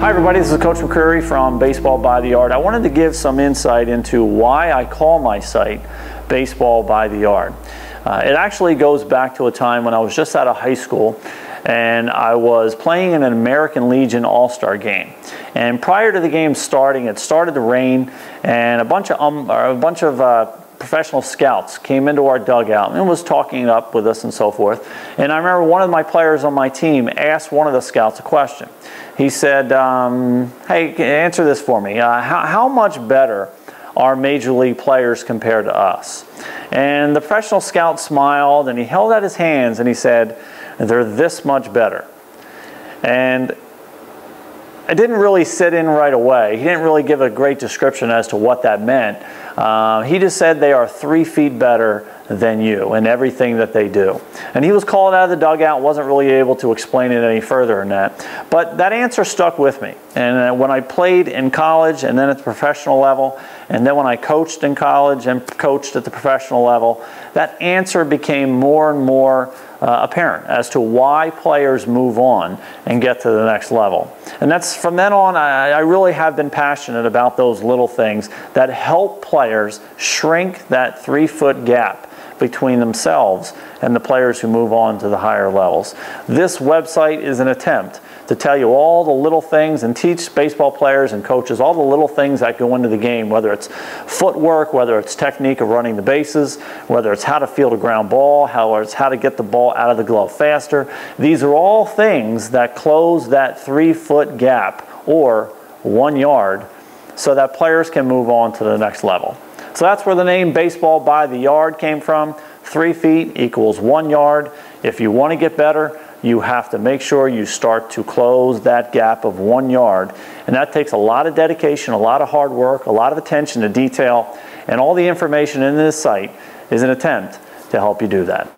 Hi everybody, this is Coach McCreary from Baseball by the Yard. I wanted to give some insight into why I call my site Baseball by the Yard. It actually goes back to a time when I was just out of high school and I was playing in an American Legion All-Star game. And prior to the game starting, it started to rain and a bunch of professional scouts came into our dugout and was talking up with us and so forth. And I remember one of my players on my team asked one of the scouts a question. He said, hey, answer this for me. How much better are Major League players compared to us? And the professional scout smiled and he held out his hands and he said, they're this much better. And it didn't really sit in right away. He didn't really give a great description as to what that meant. He just said they are 3 feet better than you in everything that they do. And he was called out of the dugout, wasn't really able to explain it any further than that. But that answer stuck with me. And when I played in college and then at the professional level, and then when I coached in college and coached at the professional level, that answer became more and more apparent as to why players move on and get to the next level. And that's from then on, I really have been passionate about those little things that help players shrink that 3-foot gap between themselves and the players who move on to the higher levels. This website is an attempt to tell you all the little things and teach baseball players and coaches all the little things that go into the game, whether it's footwork, whether it's technique of running the bases, whether it's how to field a ground ball, whether it's how to get the ball out of the glove faster. These are all things that close that 3-foot gap or 1 yard so that players can move on to the next level. So that's where the name Baseball by the Yard came from. 3 feet equals 1 yard. If you want to get better, you have to make sure you start to close that gap of 1 yard. And that takes a lot of dedication, a lot of hard work, a lot of attention to detail. And all the information in this site is an attempt to help you do that.